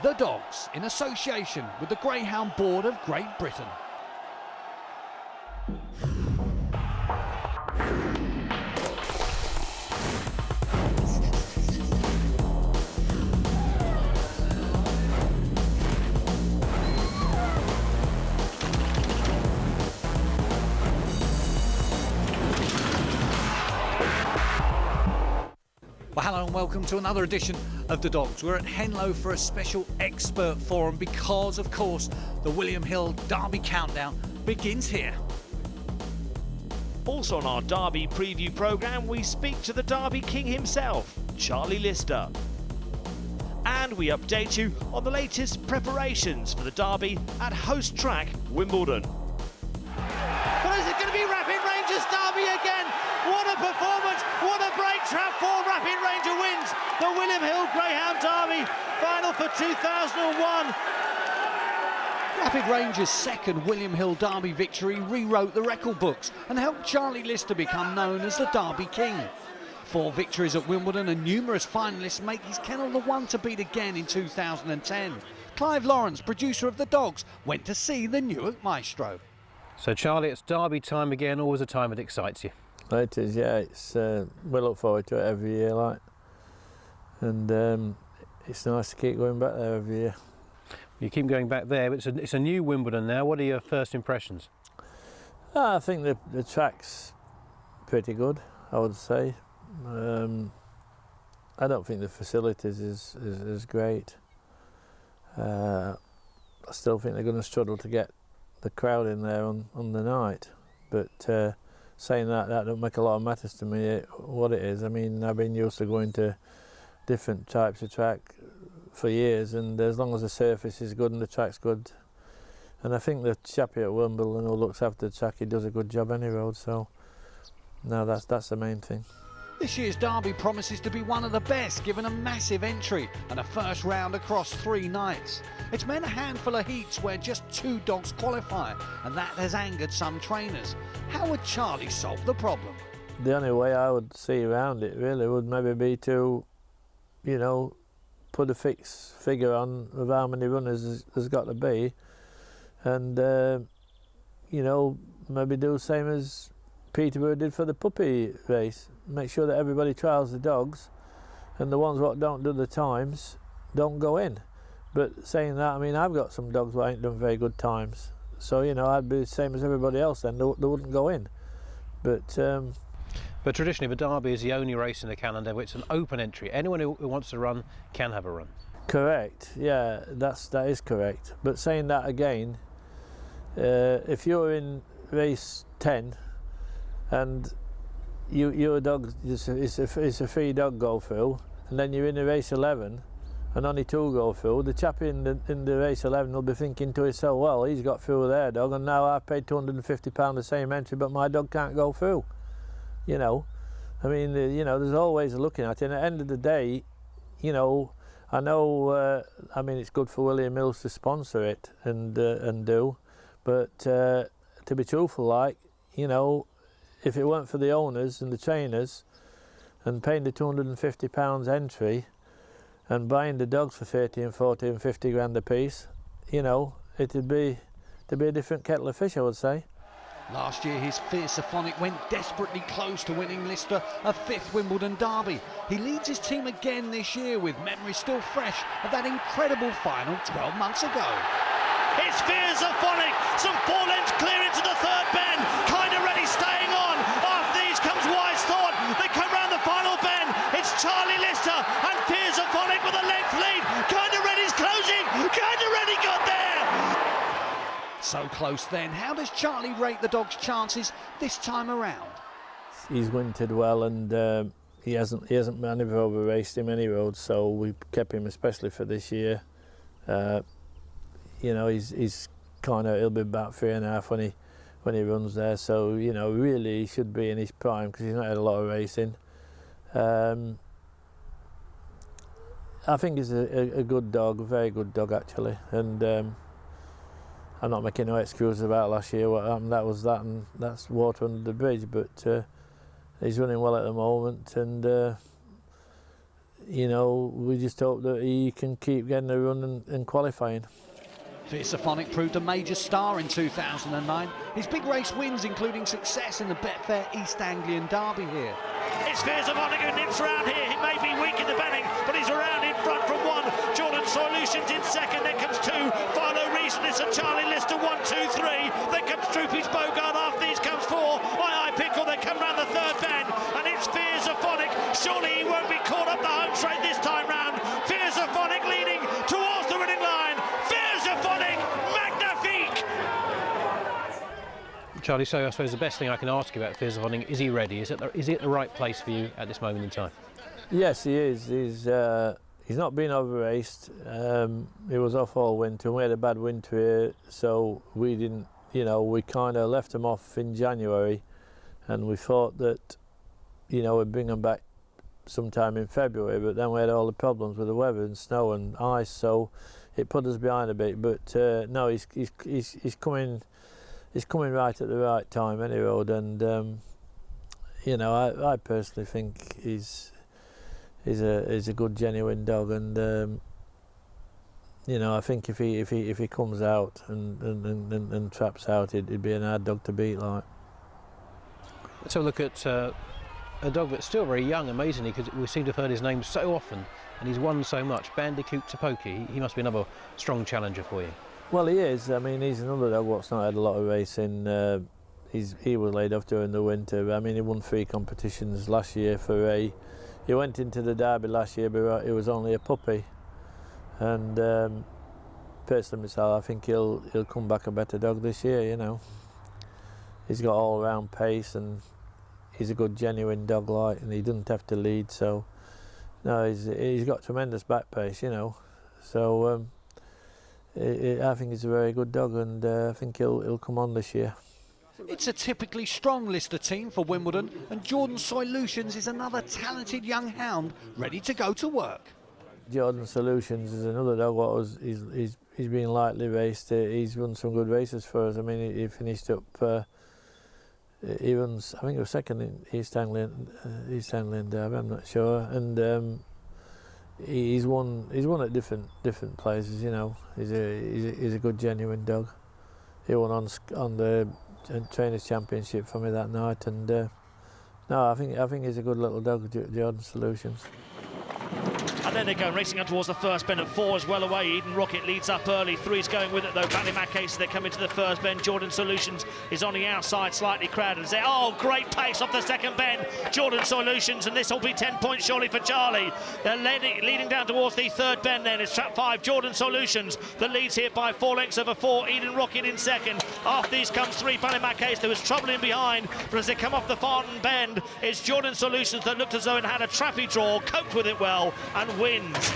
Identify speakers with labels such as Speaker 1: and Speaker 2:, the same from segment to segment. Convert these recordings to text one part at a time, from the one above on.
Speaker 1: The Dogs, in association with the Greyhound Board of Great Britain. Well, hello and welcome to another edition of The Dogs. We're at Henlow for a special expert forum because, of course, the William Hill Derby Countdown begins here.
Speaker 2: Also on our Derby preview programme, we speak to the Derby King himself, Charlie Lister. And we update you on the latest preparations for the Derby at host track Wimbledon.
Speaker 3: But is it going to be Rapid Rangers Derby again? What a performance, what a break trap for Rapid Ranger wins the William Hill Greyhound Derby final for 2001.
Speaker 1: Rapid Rangers' second William Hill Derby victory rewrote the record books and helped Charlie Lister become known as the Derby King. 4 victories at Wimbledon and numerous finalists make his kennel the one to beat again in 2010. Clive Lawrence, producer of The Dogs, went to see the Newark Maestro.
Speaker 4: So Charlie, it's Derby time again, always a time that excites you.
Speaker 5: It is, yeah. It's we look forward to it every year, like, and it's nice to keep going back there every year.
Speaker 4: You keep going back there, but it's a new Wimbledon now. What are your first impressions?
Speaker 5: I think the track's pretty good, I would say. I don't think the facilities is great. I still think they're going to struggle to get the crowd in there on the night, but saying that don't make a lot of matters to me what it is. I mean, I've been used to going to different types of track for years, and as long as the surface is good and the track's good, and I think the chappie at Wimbledon who looks after the track, he does a good job any road, so no, that's the main thing.
Speaker 1: This year's Derby promises to be one of the best, given a massive entry and a first round across 3 nights. It's meant a handful of heats where just 2 dogs qualify, and that has angered some trainers. How would Charlie solve the problem?
Speaker 5: The only way I would see around it really would maybe be to, you know, put a fixed figure on of how many runners there's got to be, and you know, maybe do the same as Peterborough did for the puppy race. Make sure that everybody trials the dogs, and the ones what don't do the times don't go in. But saying that, I mean, I've got some dogs that ain't done very good times, so you know, I'd be the same as everybody else then. They wouldn't go in. But
Speaker 4: traditionally the Derby is the only race in the calendar where it's an open entry. Anyone who wants to run can have a run.
Speaker 5: Correct, yeah, that is correct. But saying that again, if you're in race 10 and your dog, it's a free dog go through, and then you're in a race 11 and only 2 go through, the chap in the race 11 will be thinking to himself, well, he's got through their dog, and now I've paid £250 the same entry, but my dog can't go through. You know, I mean, you know, there's always looking at it, and at the end of the day, you know, I know, I mean, it's good for William Mills to sponsor it and do, but to be truthful, like, you know, if it weren't for the owners and the trainers and paying the £250 entry and buying the dogs for 30 and 40 and 50 grand a piece, you know, it'd be a different kettle of fish, I would say.
Speaker 1: Last year, his Fierce Symphonic went desperately close to winning Lister a 5th Wimbledon Derby. He leads his team again this year with memories still fresh of that incredible final 12 months ago.
Speaker 2: It's Fierce Symphonic, some 4 lengths clear into the 3rd bend, kind of ready, staying on. After these comes Wise Thought, they come round the final bend. It's Charlie Lister and Fierce Symphonic with a length lead. Kind of ready's closing, kind of ready got there.
Speaker 1: So close then, how does Charlie rate the dog's chances this time around?
Speaker 5: He's wintered well, and he hasn't never over raced him any road, so we kept him especially for this year. You know, he's kind of, he'll be about 3.5 when he runs there, so you know, really he should be in his prime because he's not had a lot of racing. I think he's a good dog, a very good dog actually, and I'm not making no excuses about last year. What happened, that was that, and that's water under the bridge. But he's running well at the moment, and you know, we just hope that he can keep getting a run and qualifying.
Speaker 1: Fierceophonic proved a major star in 2009. His big race wins, including success in the Betfair East Anglian Derby here.
Speaker 2: It's Fierceophonic who nips around here. He may be weak in the betting, but he's around in front from one. Jordan Solutions in second, then comes two. Philo Reasonless and Charlie Lister, 1, 2, 3. Then comes Droopy's Bogart, after these comes four. I Pickle, they come round the third bend, and it's Fierceophonic. Surely he won't be caught up the home straight this time round. Fierceophonic leading towards the winning line. Fierceophonic, magnifique!
Speaker 4: Charlie, so I suppose the best thing I can ask you about Fierceophonic, is he ready? Is he at the right place for you at this moment in time?
Speaker 5: Yes, he is. He's not been over-raced. He was off all winter. We had a bad winter here, so we didn't, you know, we kind of left him off in January, and we thought that, you know, we'd bring him back sometime in February, but then we had all the problems with the weather and snow and ice, so it put us behind a bit. But no, he's coming right at the right time, any road, and you know, I personally think he's a good, genuine dog, and you know, I think if he comes out and traps out, it'd be an hard dog to beat. Like.
Speaker 4: Let's have a look at a dog that's still very young, amazingly, because we seem to have heard his name so often, and he's won so much. Bandicoot Tapoki, he must be another strong challenger for you.
Speaker 5: Well, he is. I mean, he's another dog what's not had a lot of racing. He was laid off during the winter. I mean, he won 3 competitions last year for Ray. He went into the Derby last year, but he was only a puppy. And personally myself, I think he'll come back a better dog this year. You know, he's got all-round pace, and he's a good, genuine dog, like, and he doesn't have to lead. So, no, he's got tremendous back pace. You know, so I think he's a very good dog, and I think he'll come on this year.
Speaker 1: It's a typically strong Lister team for Wimbledon, and Jordan Solutions is another talented young hound ready to go to work.
Speaker 5: Jordan Solutions is another dog. He's been lightly raced. He's run some good races for us. I mean, he finished up. He runs, I think, he was second in East Anglian Derby. I'm not sure, and he's won at different places. You know, he's a good, genuine dog. He won on the Trainers' Championship for me that night, and no, I think he's a good little dog, Jordan Solutions.
Speaker 2: And then they're going racing on towards the first bend, at 4 is well away. Eden Rocket leads up early. 3's going with it though. Ballymacase, they come into the first bend. Jordan Solutions is on the outside, slightly crowded. Oh, great pace off the second bend. Jordan Solutions, and this will be 10 points surely for Charlie. They're leading down towards the third bend then. It's trap 5, Jordan Solutions. The lead's here by 4 lengths over 4. Eden Rocket in second. After these comes 3, Ballymacase. There was trouble in behind, but as they come off the Farton bend, it's Jordan Solutions that looked as though it had a trappy draw, coped with it well, and wins.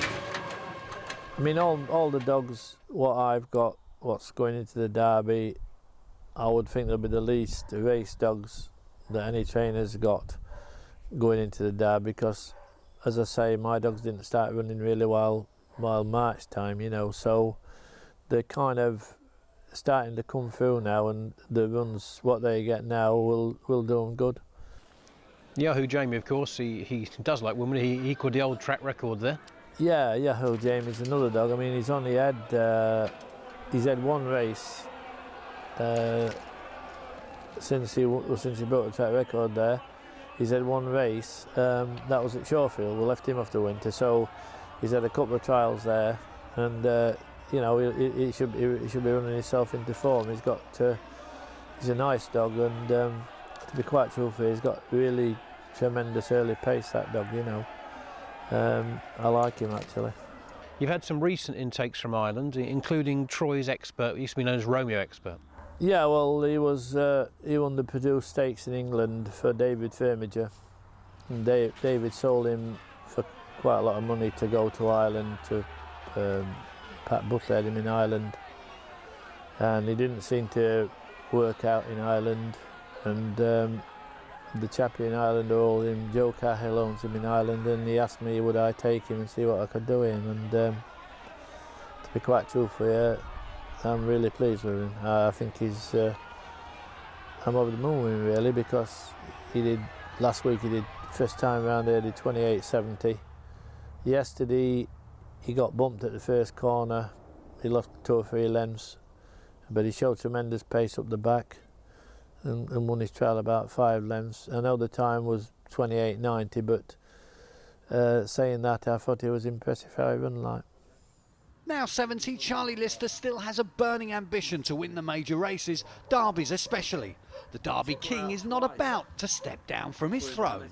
Speaker 5: I mean, all the dogs what I've got, what's going into the Derby, I would think they'll be the least race dogs that any trainer's got going into the Derby, because, as I say, my dogs didn't start running really well March time, you know, so they're kind of starting to come through now, and the runs what they get now will do them good.
Speaker 4: Yahoo Jamie, of course, he does like women. He equalled the old track record there.
Speaker 5: Yeah, Yahoo Jamie's another dog. I mean, he's only had one race since he broke the track record there. He's had one race. That was at Shawfield. We left him after winter, so he's had a couple of trials there, and you know, he should be running himself into form. He's a nice dog, and to be quite truthful, he's got really tremendous early pace, that dog, you know. I like him, actually.
Speaker 4: You've had some recent intakes from Ireland, including Troy's Expert, used to be known as Romeo Expert.
Speaker 5: Yeah, well, he won the Purdue Stakes in England for David Firmiger, and David sold him for quite a lot of money to go to Ireland, to Pat Butler had him in Ireland, and he didn't seem to work out in Ireland, and the chappie in Ireland who owned him, Joe Cahill, owns him in Ireland, and he asked me would I take him and see what I could do with him, and to be quite truthful, yeah, I'm really pleased with him. I think I'm over the moon with him, really, because last week he did, first time round there, he did 28.70, Yesterday he got bumped at the first corner, he lost 2 or 3 lengths, but he showed tremendous pace up the back and won his trial about 5 lengths. I know the time was 28.90, but saying that, I thought it was impressive how he run like.
Speaker 1: Now 70, Charlie Lister still has a burning ambition to win the major races, derbies especially. The Derby King is not about to step down from his throne.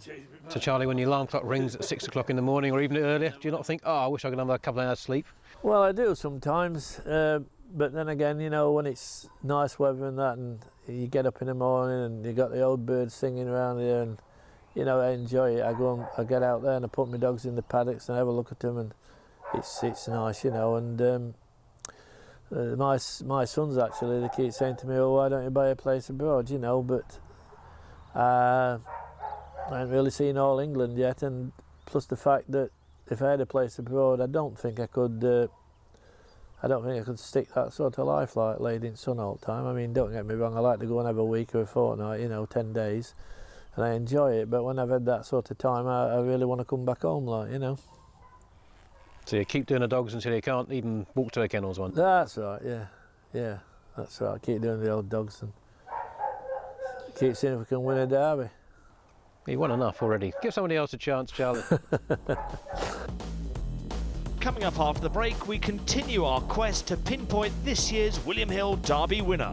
Speaker 4: So Charlie, when your alarm clock rings at 6 o'clock in the morning or even earlier, do you not think, oh, I wish I could have a couple of hours sleep?
Speaker 5: Well, I do sometimes, but then again, you know, when it's nice weather and that, and you get up in the morning and you got the old birds singing around here, and you know, I enjoy it. I get out there and I put my dogs in the paddocks and have a look at them, and it's nice, you know. And my sons actually, they keep saying to me, "Oh, why don't you buy a place abroad?" You know, but I haven't really seen all England yet, and plus the fact that if I had a place abroad, I don't think I could. I don't think I could stick that sort of life like lady in sun all the time. I mean, don't get me wrong, I like to go and have a week or a fortnight, you know, 10 days, and I enjoy it. But when I've had that sort of time, I really want to come back home, like, you know.
Speaker 4: So you keep doing the dogs until you can't even walk to the kennels one?
Speaker 5: That's right, yeah, that's right. Keep doing the old dogs and keep seeing if we can win a derby.
Speaker 4: You won enough already. Give somebody else a chance, Charlie.
Speaker 2: Coming up after the break, we continue our quest to pinpoint this year's William Hill Derby winner.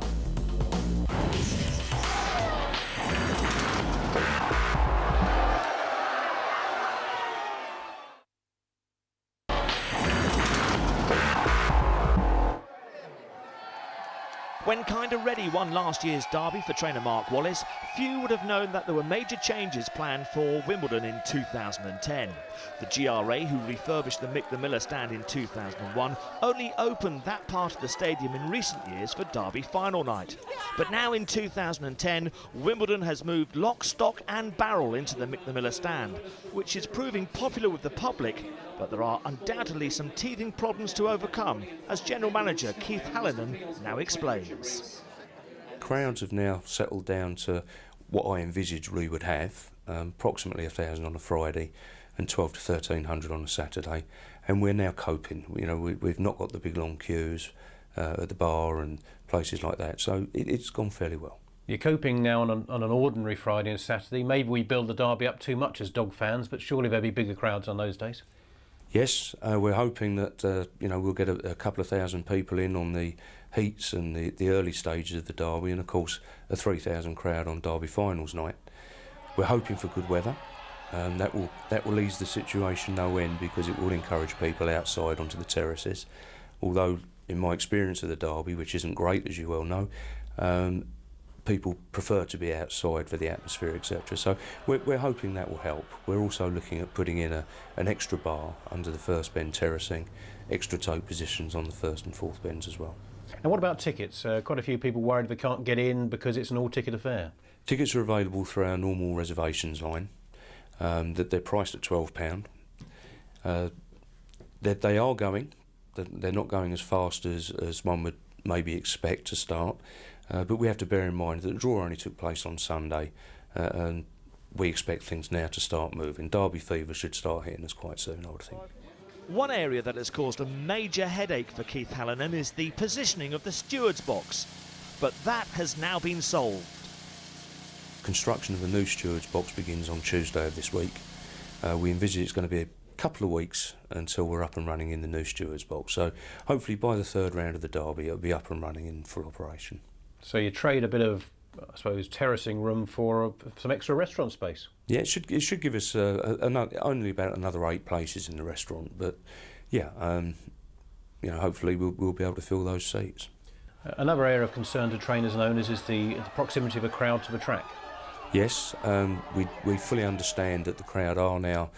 Speaker 2: When Kinda Ready won last year's Derby for trainer Mark Wallace, few would have known that there were major changes planned for Wimbledon in 2010. The GRA, who refurbished the Mick the Miller stand in 2001, only opened that part of the stadium in recent years for Derby final night. But now in 2010, Wimbledon has moved lock, stock and barrel into the Mick the Miller stand, which is proving popular with the public, but there are undoubtedly some teething problems to overcome, as General Manager Keith Hallinan now explains.
Speaker 6: Crowds have now settled down to what I envisaged we would have, approximately 1,000 on a Friday and 12 to 1,300 on a Saturday, and we're now coping. You know, we've not got the big long queues at the bar and places like that, so it's gone fairly well.
Speaker 4: You're coping now on an ordinary Friday and Saturday. Maybe we build the derby up too much as dog fans, but surely there'll be bigger crowds on those days.
Speaker 6: Yes, we're hoping that you know, we'll get a couple of thousand people in on the heats and the early stages of the derby, and of course a 3,000 crowd on derby finals night. We're hoping for good weather. That will ease the situation no end, because it will encourage people outside onto the terraces. Although, in my experience of the derby, which isn't great as you well know, people prefer to be outside for the atmosphere, etc. So we're hoping that will help. We're also looking at putting in an extra bar under the first bend terracing, extra toe positions on the first and fourth bends as well.
Speaker 4: And what about tickets? Quite a few people worried they can't get in because it's an all-ticket affair.
Speaker 6: Tickets are available through our normal reservations line. That they're priced at £12. They are going. They're not going as fast as one would maybe expect to start. But we have to bear in mind that the draw only took place on Sunday, and we expect things now to start moving. Derby fever should start hitting us quite soon, I would think.
Speaker 2: One area that has caused a major headache for Keith Hallinan is the positioning of the stewards box, but that has now been solved.
Speaker 6: Construction of the new stewards box begins on Tuesday of this week. We envisage it's going to be a couple of weeks until we're up and running in the new stewards box, so hopefully by the third round of the derby it'll be up and running in full operation.
Speaker 4: So you trade a bit of, I suppose, terracing room for some extra restaurant space? Yeah,
Speaker 6: it should give us only about another 8 places in the restaurant, but yeah, you know, hopefully we'll be able to fill those seats.
Speaker 4: Another area of concern to trainers and owners is the proximity of a crowd to the track.
Speaker 6: Yes, we fully understand that the crowd are now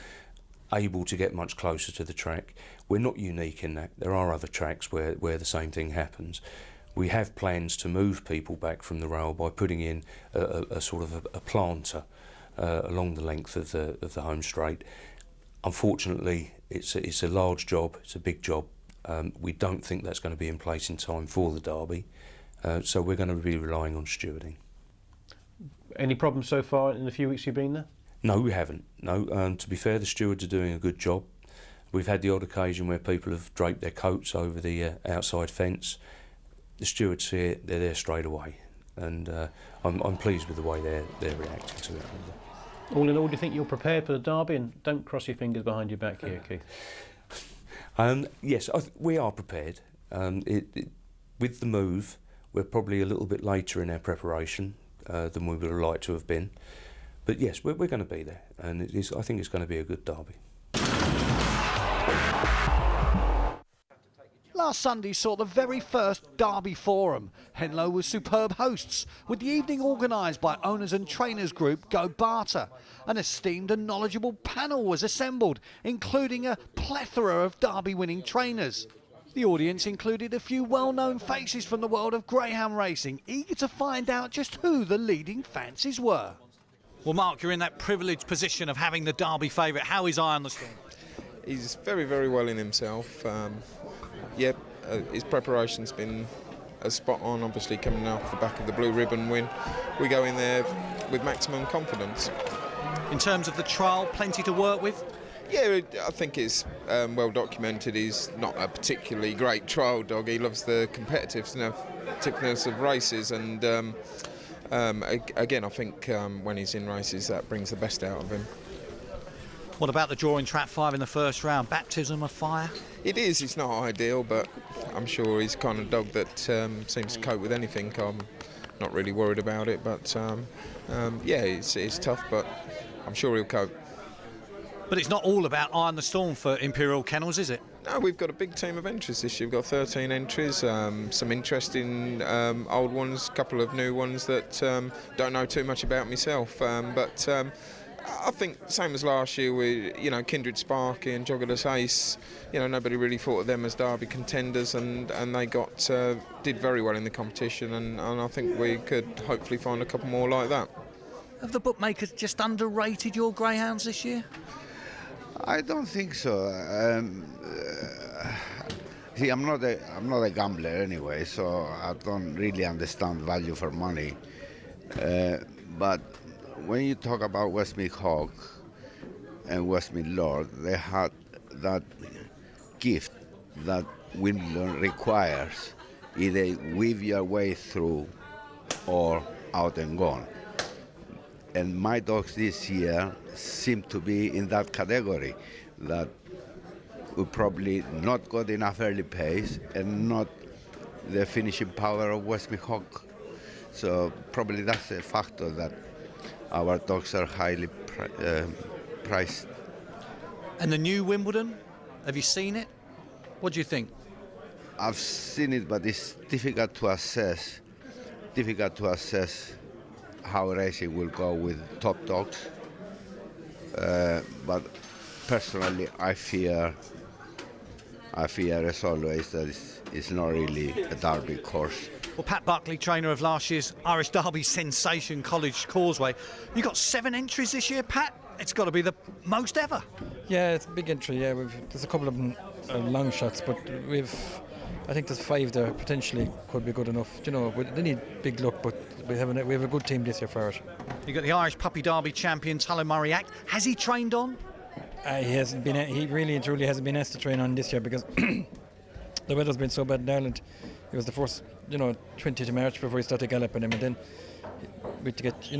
Speaker 6: able to get much closer to the track. We're not unique in that. There are other tracks where the same thing happens. We have plans to move people back from the rail by putting in a sort of a planter along the length of the home straight. Unfortunately, it's a large job. It's a big job. We don't think that's going to be in place in time for the derby, so we're going to be relying on stewarding.
Speaker 4: Any problems so far in the few weeks you've been there?
Speaker 6: No, we haven't. No, to be fair, the stewards are doing a good job. We've had the odd occasion where people have draped their coats over the outside fence. The stewards see it, they're there straight away, and I'm pleased with the way they're reacting to it.
Speaker 4: All in all, do you think you're prepared for the derby? And don't cross your fingers behind your back here, Keith.
Speaker 6: Yes, we are prepared. With the move, we're probably a little bit later in our preparation than we would have liked to have been. But yes, we're going to be there, and I think it's going to be a good derby.
Speaker 1: Last Sunday saw the very first Derby Forum. Henlow was superb hosts, with the evening organised by owners and trainers group Go Barter. An esteemed and knowledgeable panel was assembled, including a plethora of Derby-winning trainers. The audience included a few well-known faces from the world of greyhound racing, eager to find out just who the leading fancies were.
Speaker 3: Well, Mark, you're in that privileged position of having the Derby favourite. How is Eye on the Storm?
Speaker 7: He's very, very well in himself. His preparation's been spot on, obviously coming off the back of the Blue Ribbon win. We go in there with maximum confidence.
Speaker 3: In terms of the trial, plenty to work with?
Speaker 7: Yeah, I think it's well documented. He's not a particularly great trial dog. He loves the competitiveness of races, and again, I think when he's in races, that brings the best out of him.
Speaker 3: What about the draw in trap 5 in the first round? Baptism of fire?
Speaker 7: It is. It's not ideal, but I'm sure he's the kind of dog that seems to cope with anything. I'm not really worried about it, but yeah, it's tough, but I'm sure he'll cope.
Speaker 3: But it's not all about Eye on the Storm for Imperial Kennels, is it?
Speaker 7: No, we've got a big team of entries this year. We've got 13 entries, some interesting old ones, a couple of new ones that don't know too much about myself, but I think same as last year with Kindred Sparky and Joggerless Ace. Nobody really thought of them as Derby contenders, and they did very well in the competition, and I think we could hopefully find a couple more like that.
Speaker 3: Have the bookmakers just underrated your greyhounds this year?
Speaker 8: I don't think so. See, I'm not a gambler anyway, so I don't really understand value for money. But when you talk about Westmeath Hawk and Westmeath Lord, they had that gift that Wimbledon requires. Either weave your way through or out and gone. And my dogs this year seem to be in that category, that we probably not got enough early pace and not the finishing power of Westmeath Hawk. So probably that's a factor that our dogs are highly priced.
Speaker 3: And the new Wimbledon, have you seen it? What do you think?
Speaker 8: I've seen it, but it's difficult to assess how racing will go with top dogs. But personally, I fear as always that it's not really a Derby course.
Speaker 3: Well, Pat Buckley, trainer of last year's Irish Derby sensation College Causeway. You got 7 entries this year, Pat. It's got to be the most ever.
Speaker 9: Yeah, it's a big entry. Yeah, there's a couple of them long shots, but I think there's 5 there potentially could be good enough. They need big luck, but we have a good team this year for it.
Speaker 3: You got the Irish Puppy Derby champion Tullamurray. Has he trained on?
Speaker 9: He hasn't been. He really and truly hasn't been asked to train on this year because the weather's been so bad in Ireland. It was the first, 20th of March before he started galloping him, and then he got a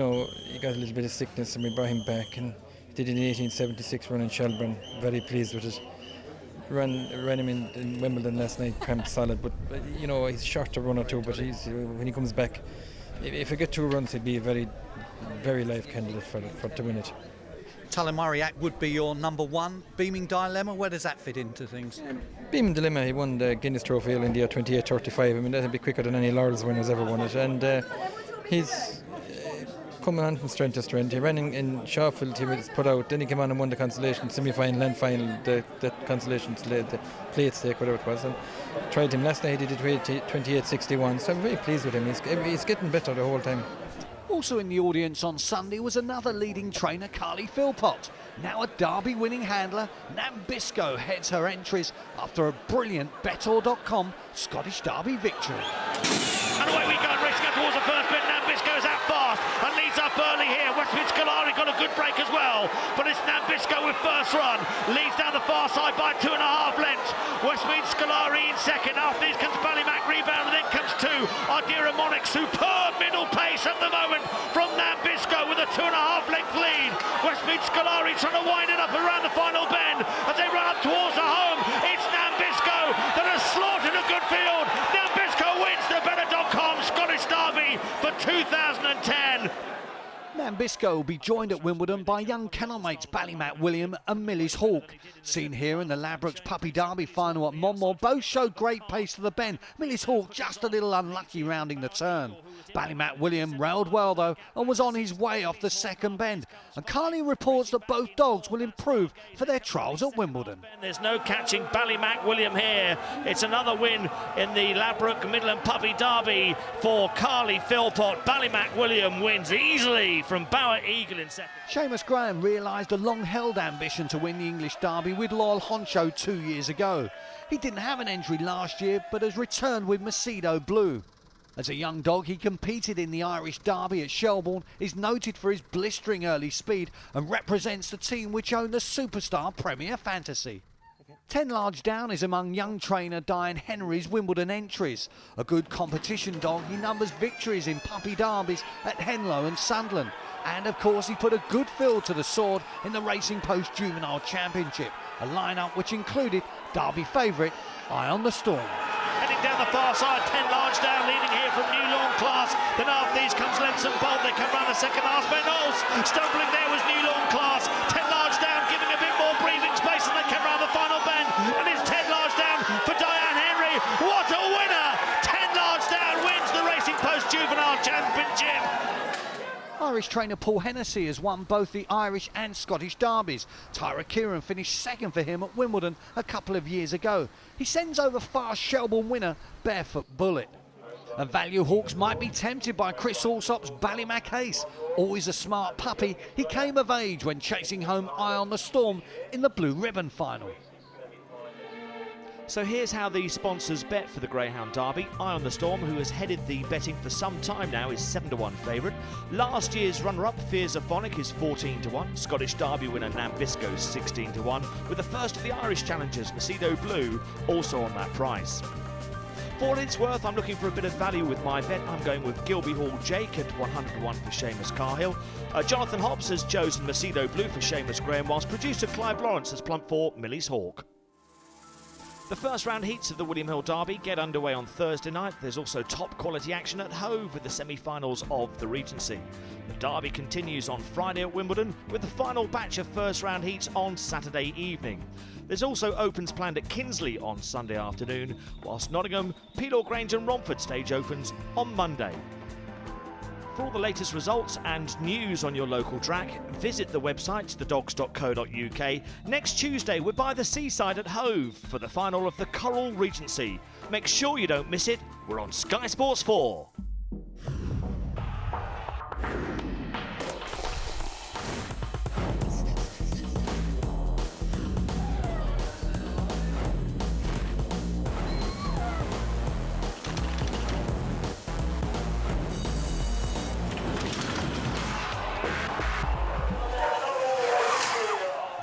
Speaker 9: little bit of sickness, and we brought him back, and he did an 1876 run in Shelburne. Very pleased with it. Ran him in Wimbledon last night, cramped solid, but he's short to run or two, but when he comes back, if he get 2 runs, he'd be a very, very live candidate for to win it.
Speaker 3: Tullamurray would be your number 1. Beaming Dilemma, where does that fit into things?
Speaker 9: Beaming Dilemma, he won the Guinness Trophy all India 28-35. I mean, that'd be quicker than any Laurels winner's ever won it. And he's coming on from strength to strength. He ran in Shawfield, he was put out. Then he came on and won the consolation semi-final and final, the consolation, the plate stake, whatever it was. And tried him last night, he did 28-61. So I'm very pleased with him. He's getting better the whole time.
Speaker 1: Also in the audience on Sunday was another leading trainer, Carly Philpott. Now a Derby-winning handler, Nambisco heads her entries after a brilliant Bettor.com Scottish Derby victory.
Speaker 2: And away we go, racing towards the first bit. Nambisco's out fast and leads up early here. Westmeath Scolari got got a good break as well, but it's Nambisco with first run, leads down the far side by 2.5 lengths. Westmead Scolari in second. After these comes Ballymac rebound, and then comes two. Ardira Monarch, superb middle pace at the moment from Nambisco with a 2.5 length lead. Westmead Scolari trying to wind it up around the final bend as they run up towards the home. It's Nambisco that has slaughtered a good field. Nambisco wins the Better.com Scottish Derby for 2010.
Speaker 1: Nambisco will be joined at Wimbledon by young kennel mates Ballymac William and Millie's Hawk. Seen here in the Ladbrokes Puppy Derby final at Monmore, both showed great pace to the bend. Millie's Hawk just a little unlucky rounding the turn. Ballymac William railed well though and was on his way off the second bend. And Carly reports that both dogs will improve for their trials at Wimbledon.
Speaker 2: There's no catching Ballymac William here. It's another win in the Ladbroke Midland Puppy Derby for Carly Philpott. Ballymac William wins easily from Bauer Eagle in second.
Speaker 1: Seamus Graham realised a long-held ambition to win the English Derby with Loyal Honcho 2 years ago. He didn't have an entry last year but has returned with Macedo Blue. As a young dog, he competed in the Irish Derby at Shelbourne, is noted for his blistering early speed and represents the team which own the superstar Premier Fantasy. 10 Large Down is among young trainer Diane Henry's Wimbledon entries. A good competition dog, he numbers victories in puppy derbies at Henlow and Sunderland. And of course he put a good fill to the sword in the Racing Post Juvenile Championship, a lineup which included Derby favourite Eye on the Storm.
Speaker 2: Heading down the far side, 10 Large Down leading here from New Lawn Class. Then after these comes Lenson Bolt. They come round the second last bend. Stumbling there was New Lawn Class. 10 Large Down giving a bit more breathing space, and they come round the final bend. And it's 10 Large Down for Diane Henry. What a winner! 10 Large Down wins the Racing Post Juvenile Championship.
Speaker 1: Irish trainer Paul Hennessy has won both the Irish and Scottish derbies. Tyra Kieran finished second for him at Wimbledon a couple of years ago. He sends over fast Shelbourne winner Barefoot Bullet. And Value Hawks might be tempted by Chris Allsop's Ballymac Ace. Always a smart puppy, he came of age when chasing home Eye on the Storm in the Blue Ribbon final.
Speaker 2: So here's how the sponsors bet for the Greyhound Derby. Eye on the Storm, who has headed the betting for some time now, is 7-1 favourite. Last year's runner-up, Fears of Phonic, is 14-1. Scottish Derby winner Nambisco is 16-1, with the first of the Irish challengers, Macedo Blue, also on that price. For what it's worth, I'm looking for a bit of value with my bet. I'm going with Gilby Hall Jake at 101 for Seamus Carhill. Jonathan Hobbs has chosen Macedo Blue for Seamus Graham, whilst producer Clive Lawrence has plumped for Millie's Hawk. The first round heats of the William Hill Derby get underway on Thursday night. There's also top quality action at Hove with the semi-finals of the Regency. The Derby continues on Friday at Wimbledon with the final batch of first round heats on Saturday evening. There's also opens planned at Kinsley on Sunday afternoon, whilst Nottingham, Peelaw Grange and Romford stage opens on Monday. For all the latest results and news on your local track, visit the website thedogs.co.uk. Next Tuesday, we're by the seaside at Hove for the final of the Coral Regency. Make sure you don't miss it. We're on Sky Sports 4.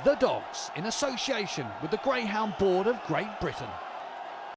Speaker 1: The Dogs, in association with the Greyhound Board of Great Britain.